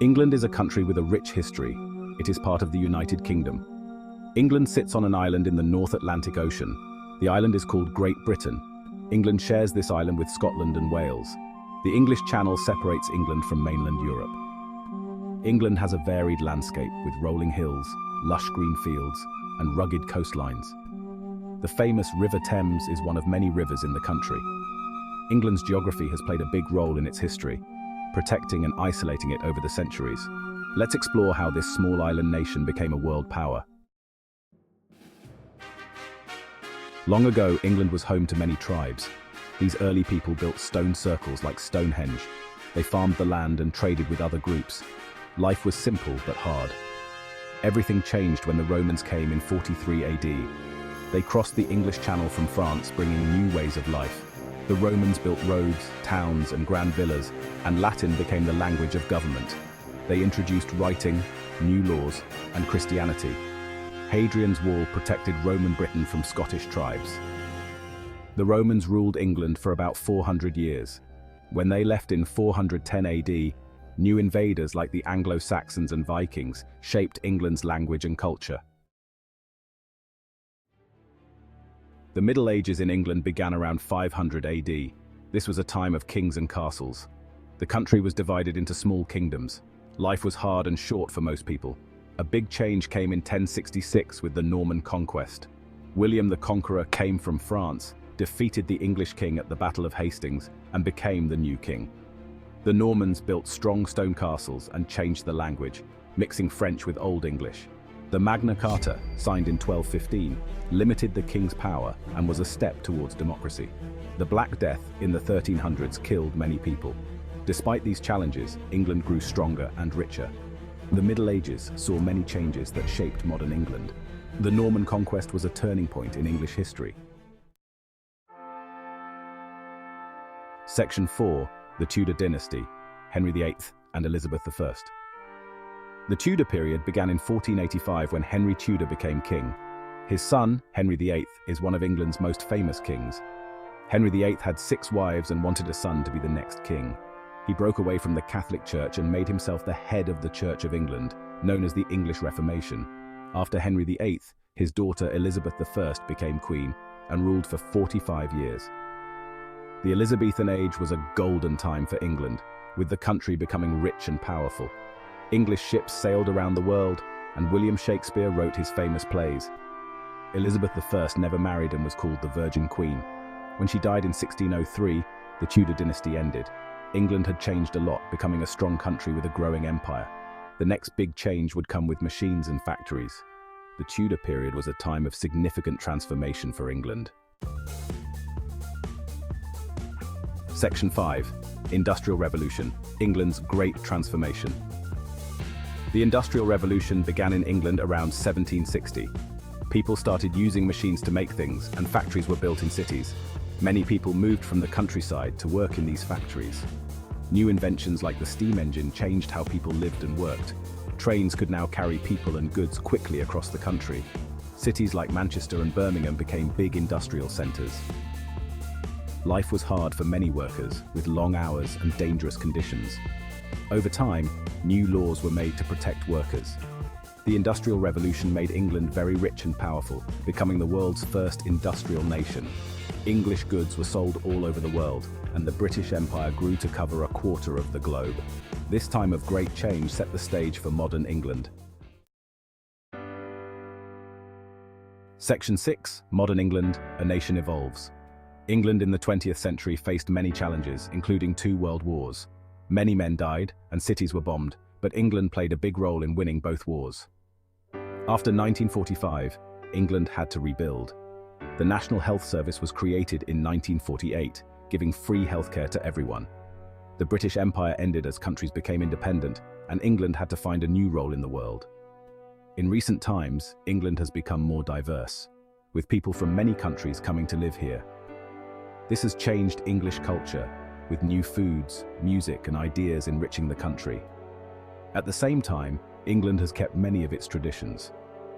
England is a country with a rich history. It is part of the United Kingdom. England sits on an island in the North Atlantic Ocean. The island is called Great Britain. England shares this island with Scotland and Wales. The English Channel separates England from mainland Europe. England has a varied landscape with rolling hills, lush green fields, and rugged coastlines. The famous River Thames is one of many rivers in the country. England's geography has played a big role in its history, protecting and isolating it over the centuries. Let's explore how this small island nation became a world power. Long ago, England was home to many tribes. These early people built stone circles like Stonehenge. They farmed the land and traded with other groups. Life was simple but hard. Everything changed when the Romans came in 43 AD. They crossed the English Channel from France, bringing new ways of life. The Romans built roads, towns, and grand villas, and Latin became the language of government. They introduced writing, new laws, and Christianity. Hadrian's Wall protected Roman Britain from Scottish tribes. The Romans ruled England for about 400 years. When they left in 410 AD, new invaders like the Anglo-Saxons and Vikings shaped England's language and culture. The Middle Ages in England began around 500 AD. This was a time of kings and castles. The country was divided into small kingdoms. Life was hard and short for most people. A big change came in 1066 with the Norman conquest. William the Conqueror came from France, defeated the English king at the Battle of Hastings, and became the new king. The Normans built strong stone castles and changed the language, mixing French with Old English. The Magna Carta, signed in 1215, limited the king's power and was a step towards democracy. The Black Death in the 1300s killed many people. Despite these challenges, England grew stronger and richer. The Middle Ages saw many changes that shaped modern England. The Norman conquest was a turning point in English history. Section 4. The Tudor Dynasty, Henry VIII and Elizabeth I. The Tudor period began in 1485 when Henry Tudor became king. His son, Henry VIII, is one of England's most famous kings. Henry VIII had 6 wives and wanted a son to be the next king. He broke away from the Catholic Church and made himself the head of the Church of England, known as the English Reformation. After Henry VIII, his daughter Elizabeth I became queen and ruled for 45 years. The Elizabethan age was a golden time for England, with the country becoming rich and powerful. English ships sailed around the world, and William Shakespeare wrote his famous plays. Elizabeth I never married and was called the Virgin Queen. When she died in 1603, the Tudor dynasty ended. England had changed a lot, becoming a strong country with a growing empire. The next big change would come with machines and factories. The Tudor period was a time of significant transformation for England. Section 5. Industrial Revolution, England's Great Transformation. The Industrial Revolution began in England around 1760. People started using machines to make things, and factories were built in cities. Many people moved from the countryside to work in these factories. New inventions like the steam engine changed how people lived and worked. Trains could now carry people and goods quickly across the country. Cities like Manchester and Birmingham became big industrial centres. Life was hard for many workers, with long hours and dangerous conditions. Over time, new laws were made to protect workers. The Industrial Revolution made England very rich and powerful, becoming the world's first industrial nation. English goods were sold all over the world, and the British Empire grew to cover a quarter of the globe. This time of great change set the stage for modern England. Section 6. Modern England, a nation evolves. England in the 20th century faced many challenges, including 2 world wars. Many men died, and cities were bombed, but England played a big role in winning both wars. After 1945, England had to rebuild. The National Health Service was created in 1948, giving free healthcare to everyone. The British Empire ended as countries became independent, and England had to find a new role in the world. In recent times, England has become more diverse, with people from many countries coming to live here. This has changed English culture, with new foods, music, and ideas enriching the country. At the same time, England has kept many of its traditions.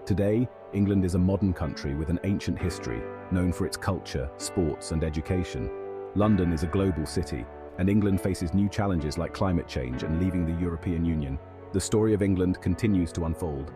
Today, England is a modern country with an ancient history, known for its culture, sports, and education. London is a global city, and England faces new challenges like climate change and leaving the European Union. The story of England continues to unfold,